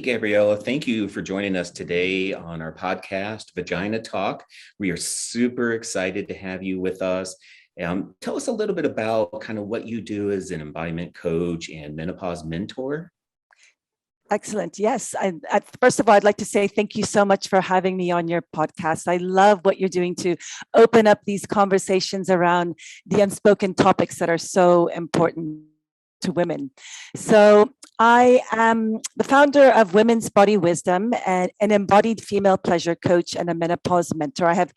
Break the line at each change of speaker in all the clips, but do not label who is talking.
Gabriella. Thank you for joining us today on our podcast, Vagina Talk. We are super excited to have you with us. Tell us a little bit about kind of what you do as an embodiment coach and menopause mentor.
Excellent. Yes. First of all, I'd like to say thank you so much for having me on your podcast. I love what you're doing to open up these conversations around the unspoken topics that are so important to women. So I am the founder of Women's Body Wisdom and an embodied female pleasure coach and a menopause mentor. I have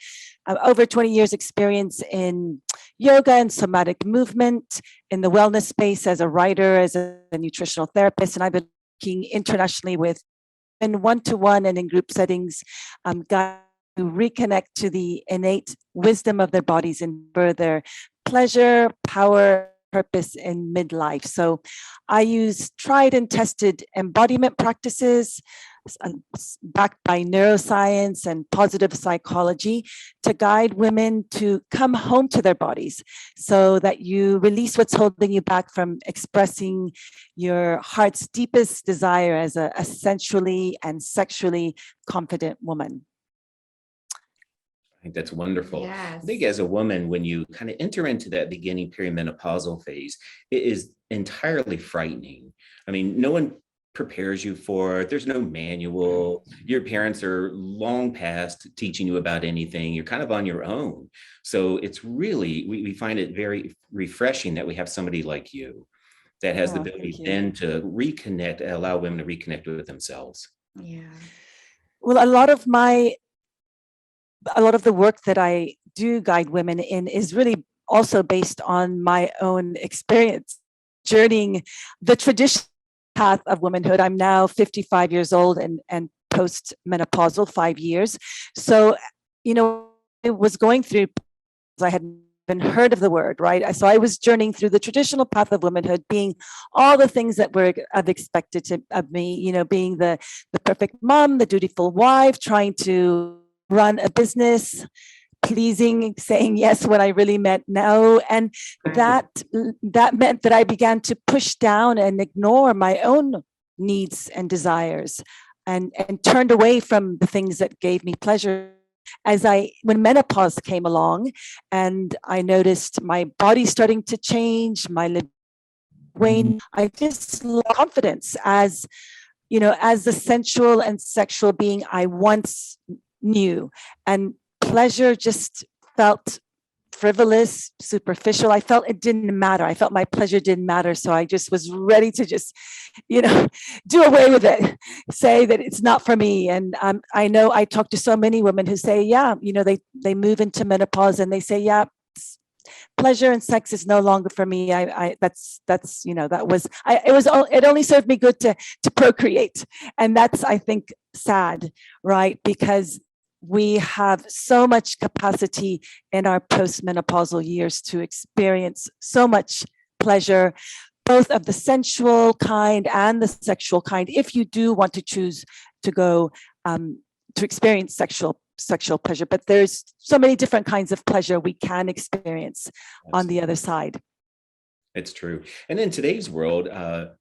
over 20 years experience in yoga and somatic movement, in the wellness space as a writer, as a nutritional therapist, and I've been working internationally with in one-to-one and in group settings, guys to reconnect to the innate wisdom of their bodies and further pleasure, power, purpose in midlife. So I use tried and tested embodiment practices backed by neuroscience and positive psychology to guide women to come home to their bodies so that you release what's holding you back from expressing your heart's deepest desire as a sensually and sexually confident woman.
I think that's wonderful.
Yes.
I think as a woman, when you kind of enter into that beginning perimenopausal phase, it is entirely frightening. I mean, no one prepares you for it. There's no manual. Your parents are long past teaching you about anything. You're kind of on your own. So it's really, we find it very refreshing that we have somebody like you that has the ability then to reconnect, allow women to reconnect with themselves.
Yeah.
Well, a lot of the work that I do guide women in is really also based on my own experience journeying the traditional path of womanhood. I'm now 55 years old and post-menopausal 5 years. So, I was going through, I had been heard of the word, right? So I was journeying through the traditional path of womanhood, being all the things that were expected of me, being the perfect mom, the dutiful wife, trying to run a business, pleasing, saying yes when I really meant no. And that meant that I began to push down and ignore my own needs and desires and turned away from the things that gave me pleasure. When menopause came along and I noticed my body starting to change, my libido wane, I just lost confidence as the sensual and sexual being I once knew, and pleasure just felt frivolous, superficial. I felt it didn't matter. I felt my pleasure didn't matter. So I just was ready to just, do away with it, say that it's not for me. And I know I talk to so many women who say, they move into menopause and they say, pleasure and sex is no longer for me. It only served me good to procreate. And that's, I think, sad, right? Because we have so much capacity in our postmenopausal years to experience so much pleasure, both of the sensual kind and the sexual kind, if you do want to choose to go to experience sexual pleasure. But there's so many different kinds of pleasure we can experience on the other side.
It's true. And in today's world,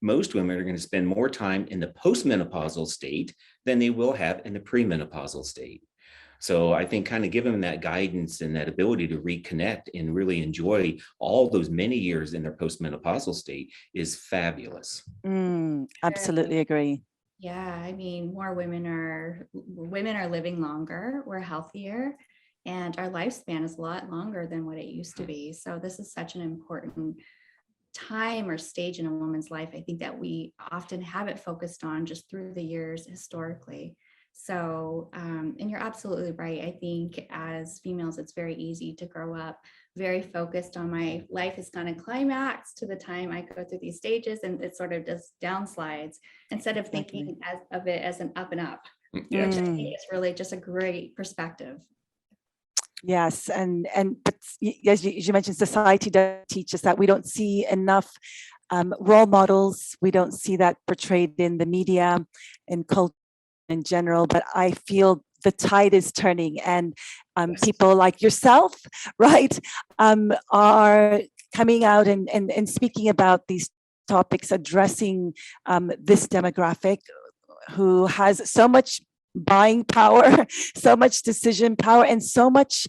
most women are going to spend more time in the postmenopausal state than they will have in the premenopausal state. So I think kind of giving them that guidance and that ability to reconnect and really enjoy all those many years in their postmenopausal state is fabulous.
Absolutely agree.
Yeah, I mean, more women are living longer, we're healthier, and our lifespan is a lot longer than what it used to be. So this is such an important time or stage in a woman's life. I think that we often haven't focused on just through the years historically. So, and you're absolutely right. I think as females, it's very easy to grow up very focused on my life is going to climax to the time I go through these stages, and it sort of just downslides instead of thinking of it as an up and up.
Yeah.
Which I think is really just a great perspective.
Yes, but as you mentioned, society does teach us that we don't see enough role models. We don't see that portrayed in the media and culture in general, but I feel the tide is turning, and people like yourself, right, are coming out and speaking about these topics, addressing this demographic who has so much buying power, so much decision power, and so much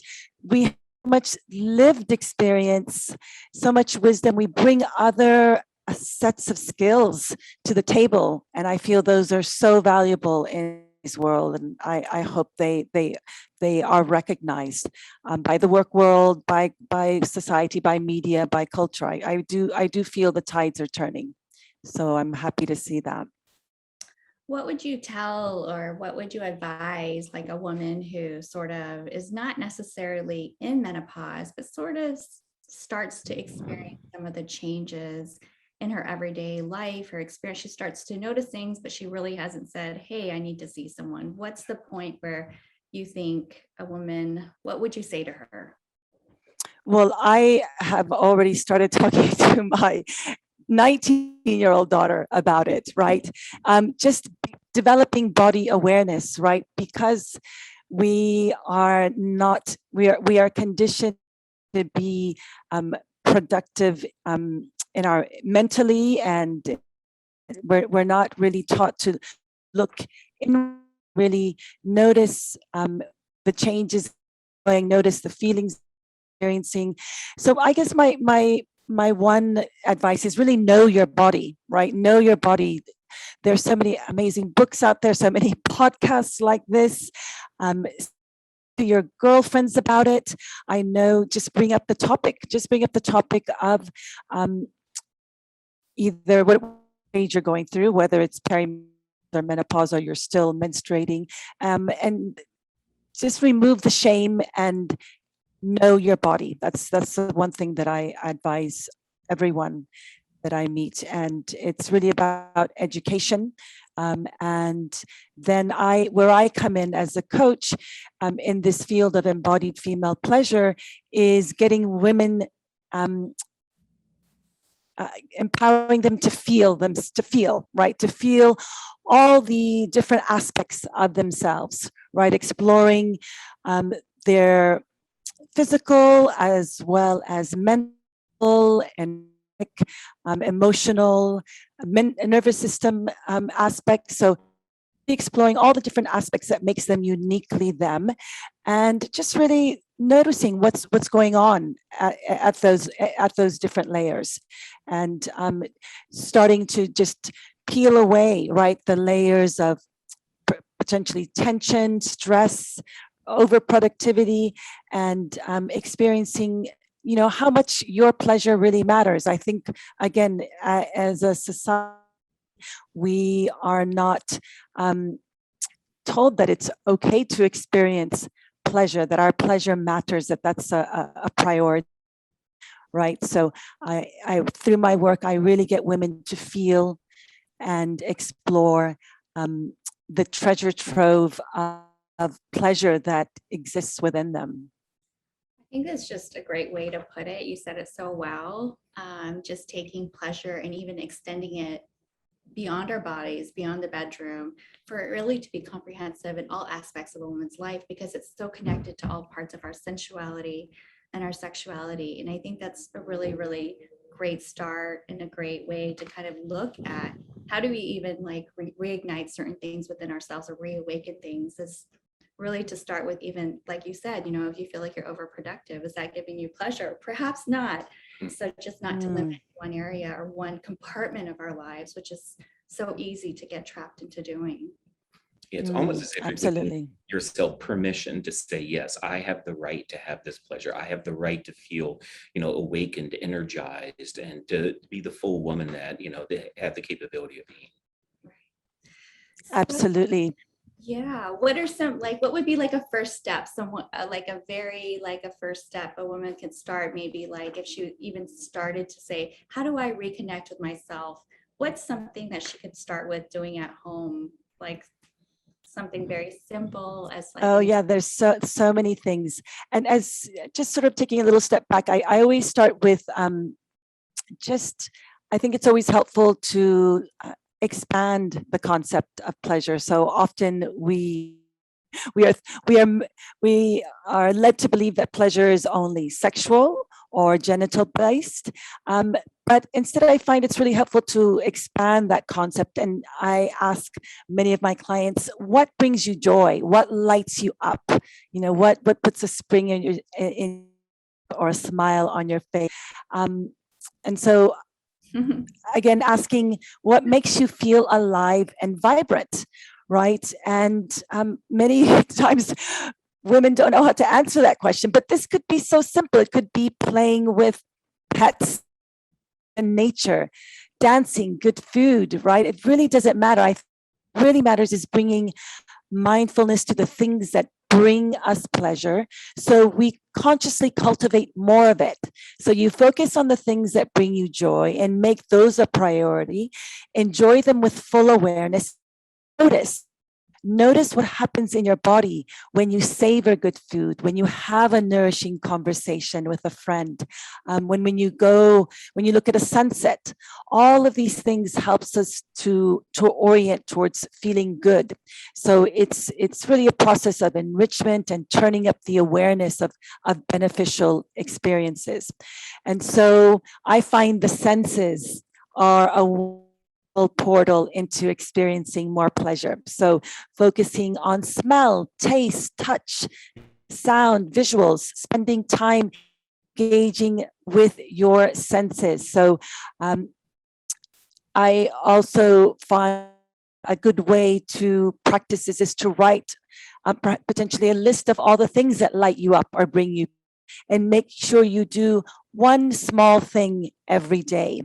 much lived experience, so much wisdom. We bring other sets of skills to the table, and I feel those are so valuable in this world. And I hope they are recognized by the work world, by society, by media, by culture. I do feel the tides are turning. So I'm happy to see that.
What would you tell or what would you advise like a woman who sort of is not necessarily in menopause, but sort of starts to experience some of the changes in her everyday life, her experience? She starts to notice things, but she really hasn't said, hey, I need to see someone. What's the point where you think a woman, what would you say to her?
Well, I have already started talking to my 19-year-old daughter about it, right? Just developing body awareness, right? Because we are not, we are conditioned to be productive in our mentally, and we're not really taught to look in, really notice the changes, notice the feelings experiencing. So I guess my one advice is really know your body, right? Know your body. There's so many amazing books out there, so many podcasts like this. To your girlfriends about it. I know, just bring up the topic. Just bring up the topic of either what age you're going through, whether it's perimenopause or menopause, or you're still menstruating, and just remove the shame and know your body. That's the one thing that I advise everyone that I meet, and it's really about education. And then where I come in as a coach in this field of embodied female pleasure is getting women, empowering them to feel right, to feel all the different aspects of themselves, right, exploring their physical as well as mental and emotional, nervous system aspects. So exploring all the different aspects that makes them uniquely them, and just really noticing what's going on at those different layers, and starting to just peel away, right, the layers of potentially tension, stress, overproductivity, and experiencing, how much your pleasure really matters. I think, again, as a society, we are not told that it's okay to experience pleasure, that our pleasure matters, that's a priority, right? So I through my work, I really get women to feel and explore the treasure trove of pleasure that exists within them.
I think that's just a great way to put it. You said it so well. Just taking pleasure and even extending it beyond our bodies, beyond the bedroom, for it really to be comprehensive in all aspects of a woman's life, because it's so connected to all parts of our sensuality and our sexuality. And I think that's a really, really great start and a great way to kind of look at how do we even like reignite certain things within ourselves or reawaken things. Is really to start with, even like you said, if you feel like you're overproductive, is that giving you pleasure? Perhaps not. So just not to limit one area or one compartment of our lives, which is so easy to get trapped into doing.
It's almost as if you're
Absolutely.
giving yourself permission to say, yes, I have the right to have this pleasure. I have the right to feel, awakened, energized, and to be the full woman that, they have the capability of being.
Absolutely.
Yeah. What are some, like, what would be like a first step? Someone like a first step a woman can start, maybe like if she even started to say, how do I reconnect with myself? What's something that she could start with doing at home? Like something very simple as like,
oh yeah, there's so many things. And as just sort of taking a little step back, I always start with I think it's always helpful to expand the concept of pleasure. So often we are led to believe that pleasure is only sexual or genital based. But instead, I find it's really helpful to expand that concept. And I ask many of my clients, what brings you joy? What lights you up? What puts a spring in your in or a smile on your face? And so again, asking what makes you feel alive and vibrant, right? And many times women don't know how to answer that question, but this could be so simple. It could be playing with pets and nature, dancing, good food, right? It really doesn't matter. Really matters is bringing mindfulness to the things that bring us pleasure, so we consciously cultivate more of it. So you focus on the things that bring you joy and make those a priority. Enjoy them with full awareness. Notice what happens in your body when you savor good food, when you have a nourishing conversation with a friend, when you look at a sunset. All of these things helps us to orient towards feeling good. So it's really a process of enrichment and turning up the awareness of beneficial experiences. And so I find the senses are a portal into experiencing more pleasure. So focusing on smell, taste, touch, sound, visuals, spending time engaging with your senses. So I also find a good way to practice this is to write potentially a list of all the things that light you up or bring you, and make sure you do one small thing every day.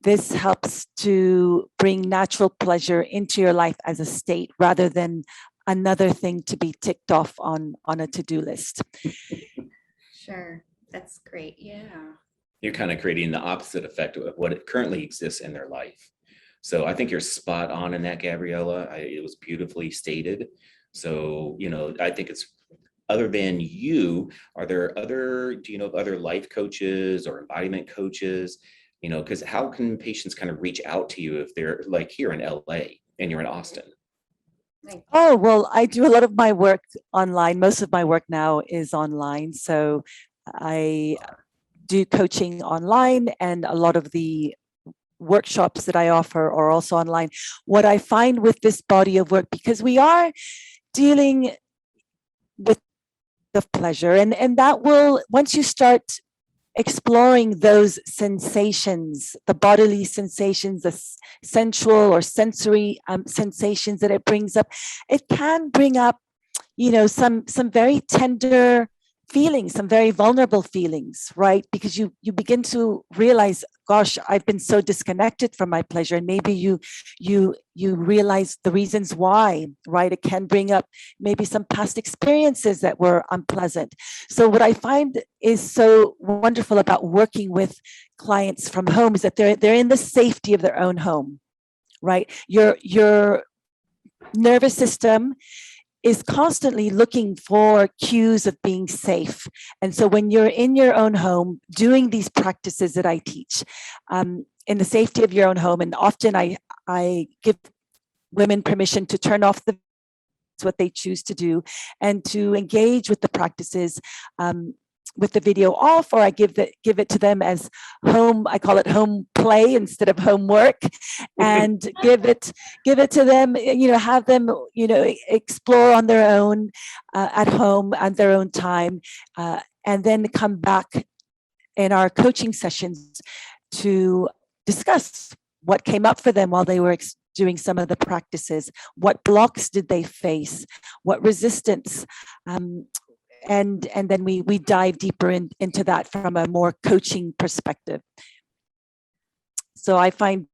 This helps to bring natural pleasure into your life as a state rather than another thing to be ticked off on a to-do list.
Sure, that's great. Yeah.
You're kind of creating the opposite effect of what currently exists in their life. So I think you're spot on in that, Gabriella. It was beautifully stated. So, I think it's, other than you, do you know of other life coaches or embodiment coaches? Because how can patients kind of reach out to you if they're like here in LA and you're in Austin?
Right.
Oh, well, I do a lot of my work online. Most of my work now is online. So I do coaching online, and a lot of the workshops that I offer are also online. What I find with this body of work, because we are dealing with the pleasure, and that will, once you start exploring those sensations, the bodily sensations, the sensual or sensory sensations that it brings up, it can bring up, some very tender feelings, some very vulnerable feelings, right? Because you begin to realize, gosh, I've been so disconnected from my pleasure, and maybe you realize the reasons why, right? It can bring up maybe some past experiences that were unpleasant. So what I find is so wonderful about working with clients from home is that they're in the safety of their own home, right? Your nervous system is constantly looking for cues of being safe. And so when you're in your own home doing these practices that I teach, in the safety of your own home, and often I give women permission to turn off what they choose to do and to engage with the practices with the video off, or I give it to them as home. I call it home play instead of homework, and give it to them. Have them explore on their own at home at their own time, and then come back in our coaching sessions to discuss what came up for them while they were doing some of the practices. What blocks did they face? What resistance? And then we dive deeper into that from a more coaching perspective. So I find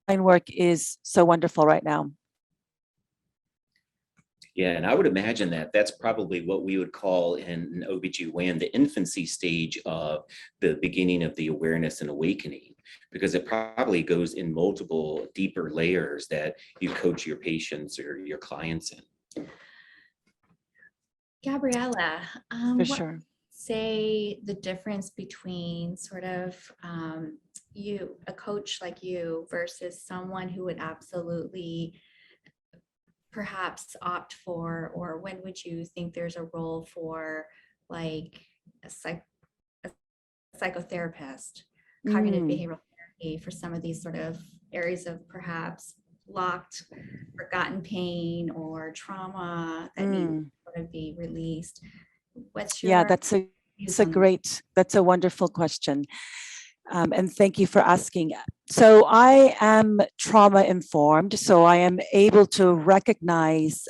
work is so wonderful right now.
Yeah, and I would imagine that that's probably what we would call in OBGYN the infancy stage of the beginning of the awareness and awakening, because it probably goes in multiple deeper layers that you coach your patients or your clients in.
Gabriella,
For sure.
say the difference between sort of a coach like you versus someone who would absolutely perhaps opt for, or when would you think there's a role for like a psychotherapist, cognitive behavioral therapy for some of these sort of areas of perhaps locked, forgotten pain or trauma that need to sort of be released. What's your
Yeah, that's
views on
that's a wonderful question. And thank you for asking. So I am trauma informed, so I am able to recognize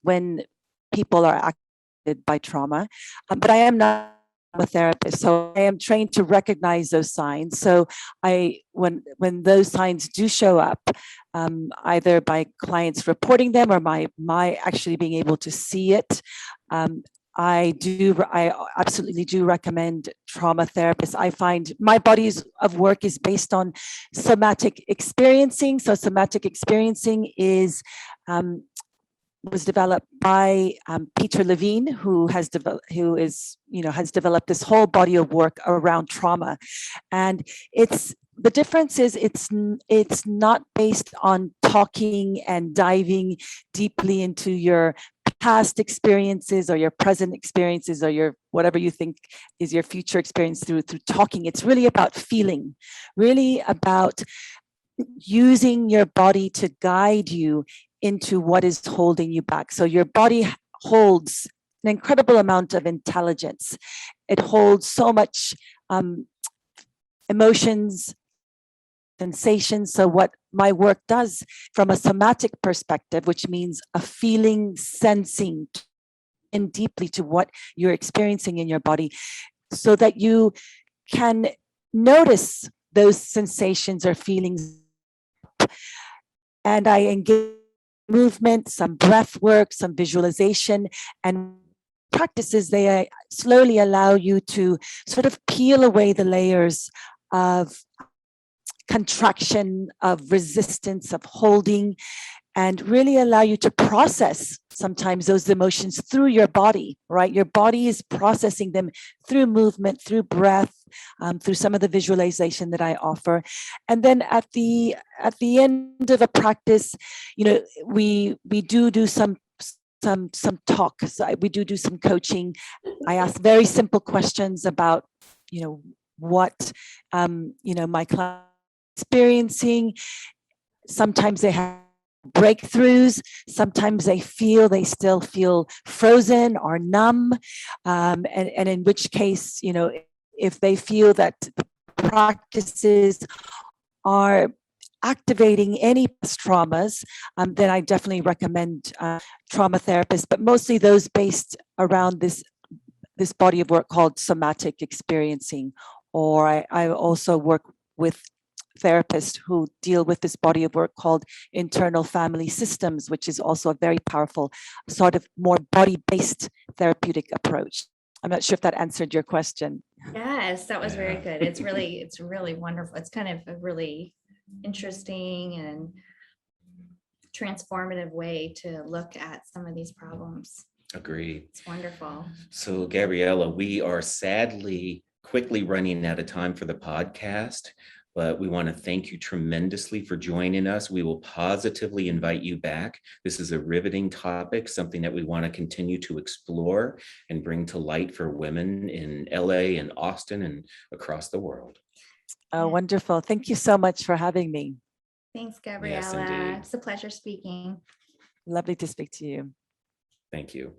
when people are affected by trauma, but I am not a therapist, so I am trained to recognize those signs. So when those signs do show up, either by clients reporting them or my actually being able to see it, I absolutely do recommend trauma therapists. I find my body's of work is based on somatic experiencing. So somatic experiencing is was developed by Peter Levine, who has developed this whole body of work around trauma, and the difference is it's not based on talking and diving deeply into your past experiences or your present experiences or your whatever you think is your future experience through talking. It's really about feeling, really about using your body to guide you into what is holding you back. So your body holds an incredible amount of intelligence. It holds so much emotions, sensations. So what my work does from a somatic perspective, which means a feeling, sensing in deeply to what you're experiencing in your body, so that you can notice those sensations or feelings. And I engage movement, some breath work, some visualization, and practices. They slowly allow you to sort of peel away the layers of contraction, of resistance, of holding, and really allow you to process sometimes those emotions through your body, right? Your body is processing them through movement, through breath, through some of the visualization that I offer. And then at the end of a practice, we do some talk. So we do some coaching. I ask very simple questions about, what, my client experiencing. Sometimes they have breakthroughs. Sometimes they still feel frozen or numb. And in which case, if they feel that the practices are activating any traumas, then I definitely recommend trauma therapists, but mostly those based around this body of work called somatic experiencing. Or I also work with therapists who deal with this body of work called internal family systems, which is also a very powerful sort of more body-based therapeutic approach. I'm not sure if that answered your question.
Yes, that was very good. It's really wonderful. It's kind of a really interesting and transformative way to look at some of these problems.
Agreed.
It's wonderful.
So, Gabriella, we are sadly quickly running out of time for the podcast, but we want to thank you tremendously for joining us. We will positively invite you back. This is a riveting topic, something that we want to continue to explore and bring to light for women in LA and Austin and across the world.
Oh, wonderful. Thank you so much for having me.
Thanks, Gabriella.
Yes, indeed.
It's a pleasure speaking.
Lovely to speak to you.
Thank you.